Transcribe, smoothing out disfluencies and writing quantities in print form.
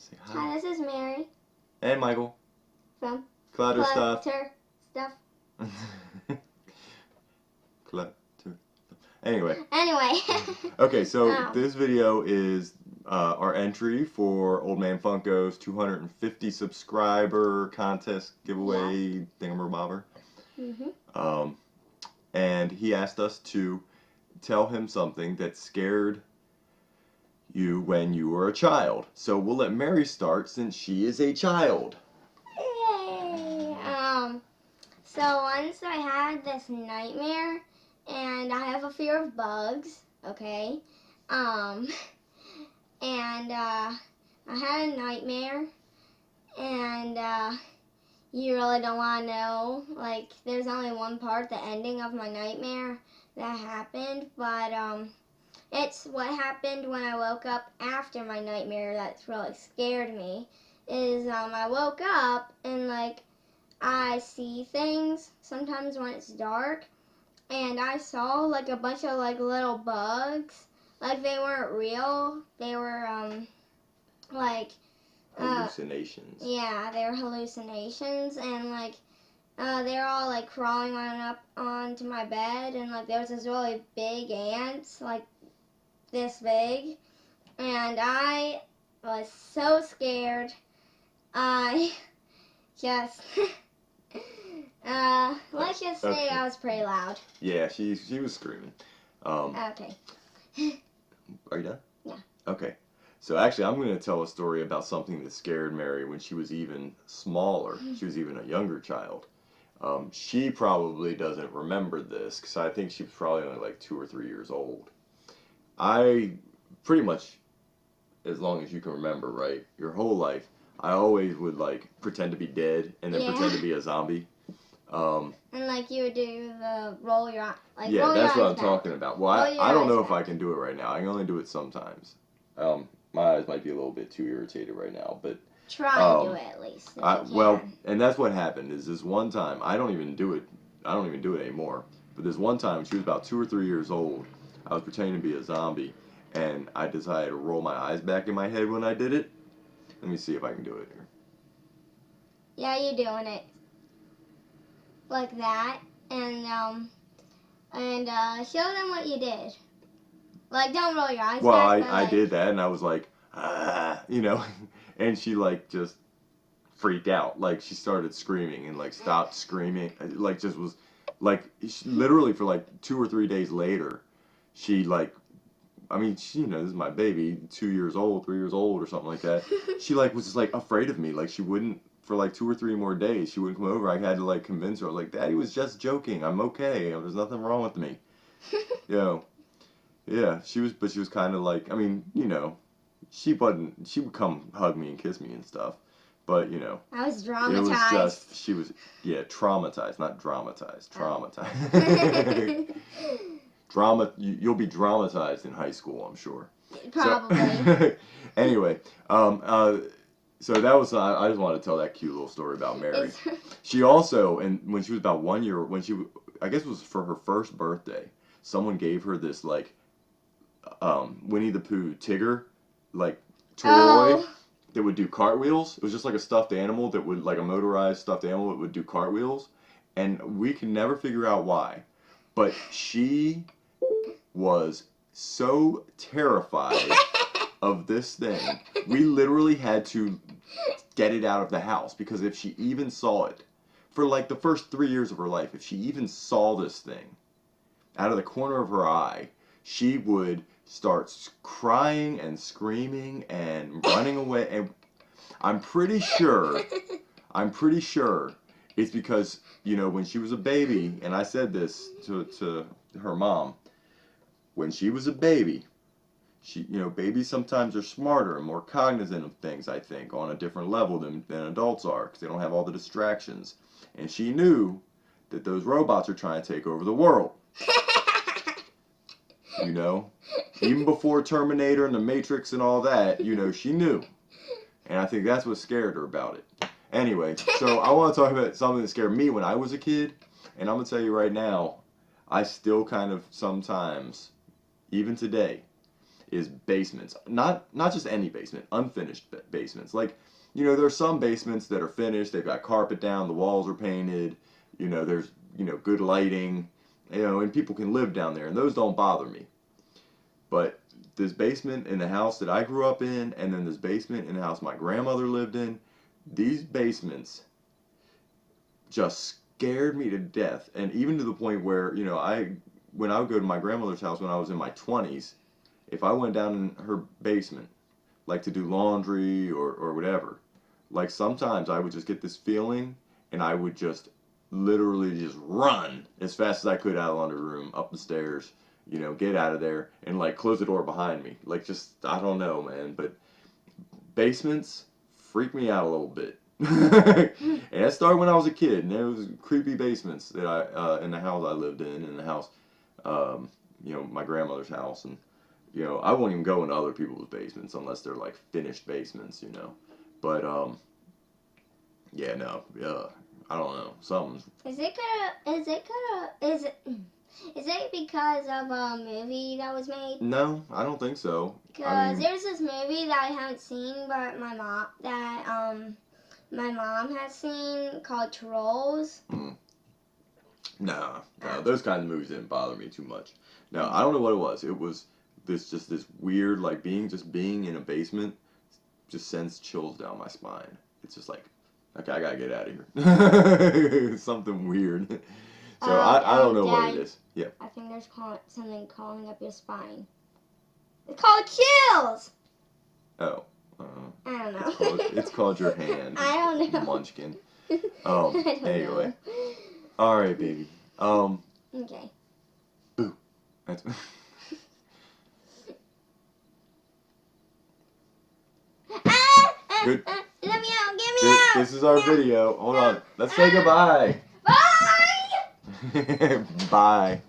Say hi. Hi, this is Mary. And Michael. From Clutter Stuff. Stuff. Clutter. Anyway. Okay, so this video is our entry for Old Man Funko's 250 subscriber contest giveaway thingamabobber. And he asked us to tell him something that scared you when you were a child. So we'll let Mary start since she is a child. Yay! So once I had this nightmare, and I have a fear of bugs, okay? And I had a nightmare, and you really don't want to know. Like, there's only one part, the ending of my nightmare, that happened, but it's what happened when I woke up after my nightmare that's really scared me. Is I woke up and like I see things sometimes when it's dark, and I saw like a bunch of like little bugs. Like they weren't real. They were like hallucinations. Yeah, they were hallucinations, and like they were all like crawling on up onto my bed, and like there was this really big ant, like this big, and I was so scared. I just let's just say I was pretty loud. Yeah, she was screaming. Okay. Are you done? Yeah. Okay. So actually, I'm going to tell a story about something that scared Mary when she was even smaller. She was even a younger child. She probably doesn't remember this because I think she was probably only like 2 or 3 years old. I pretty much, as long as you can remember, right, your whole life, I always would like pretend to be dead and then pretend to be a zombie. And like you would do the roll your eyes. Like, yeah, roll that's your what eyes I'm talking about. Well, I don't know if I can do it right now. I can only do it sometimes. My eyes might be a little bit too irritated right now, but try and do it at least. Well, and that's what happened. Is this one time I don't even do it anymore. But this one time, when she was about 2 or 3 years old, I was pretending to be a zombie, and I decided to roll my eyes back in my head when I did it. Let me see if I can do it here. Yeah, you're doing it like that, and show them what you did. Like, don't roll your eyes back. Well, I did that, and I was like, ah, you know, and she like just freaked out. Like she started screaming and like stopped screaming. Like just was like literally for like 2 or 3 days later, she like. I mean, she, this is my baby, 2 years old, 3 years old, or something like that. She like was just like afraid of me. Like she wouldn't for like 2 or 3 more days. She wouldn't come over. I had to like convince her. I was like, Daddy was just joking. I'm okay. There's nothing wrong with me. Yeah. She was kind of like. I mean, she wasn't. She would come hug me and kiss me and stuff. But I was traumatized. It was just she was traumatized, not dramatized. Traumatized. Drama, you'll be dramatized in high school, I'm sure. Probably. Anyway, so that was, I just wanted to tell that cute little story about Mary. She also, and when she was about 1 year, I guess it was for her first birthday, someone gave her this, like, Winnie the Pooh Tigger, like, toy that would do cartwheels. It was just like a stuffed animal that would, like a motorized stuffed animal that would do cartwheels. And we can never figure out why. But she was so terrified of this thing. We literally had to get it out of the house because if she even saw it, for like the first 3 years of her life, if she even saw this thing out of the corner of her eye, she would start crying and screaming and running away. And I'm pretty sure it's because, when she was a baby, and I said this to her mom, when she was a baby, babies sometimes are smarter and more cognizant of things, I think, on a different level than adults are, because they don't have all the distractions. And she knew that those robots are trying to take over the world. Even before Terminator and the Matrix and all that, she knew. And I think that's what scared her about it. Anyway, so I want to talk about something that scared me when I was a kid. And I'm going to tell you right now, I still kind of sometimes, even today, is basements. Not just any basement, unfinished basements. Like, you know, there's some basements that are finished. They've got carpet down, the walls are painted. You know, there's, you know, good lighting. You know, and people can live down there, and those don't bother me. But this basement in the house that I grew up in, and then this basement in the house my grandmother lived in, these basements just scared me to death. And even to the point where, you know, when I would go to my grandmother's house when I was in my 20s, if I went down in her basement, like to do laundry or whatever, like sometimes I would just get this feeling and I would just literally just run as fast as I could out of the laundry room, up the stairs, you know, get out of there and like close the door behind me. Like just, I don't know, man, but basements freak me out a little bit. And that started when I was a kid, and there was creepy basements that in the house I lived in the house, you know, my grandmother's house, and you know, I won't even go into other people's basements unless they're like finished basements, you know. But yeah, no, yeah, I don't know, something's. Is it because of a movie that was made? No, I don't think so. Because there's this movie that I haven't seen, but my mom has seen, called Trolls. No, those kinds of movies didn't bother me too much. No, I don't know what it was. It was this weird, like being in a basement just sends chills down my spine. It's just like, okay, I gotta get out of here. Something weird. So I don't know what it is. Yeah. I think there's something crawling up your spine. It's called chills. Oh. I don't know. It's called your hand. I don't know. Munchkin. I don't Anyway. know. All right, baby. Okay. Boo. That's. Good. Let me out. Get me out. This is our video. Hold on. Let's say goodbye. Bye. Bye.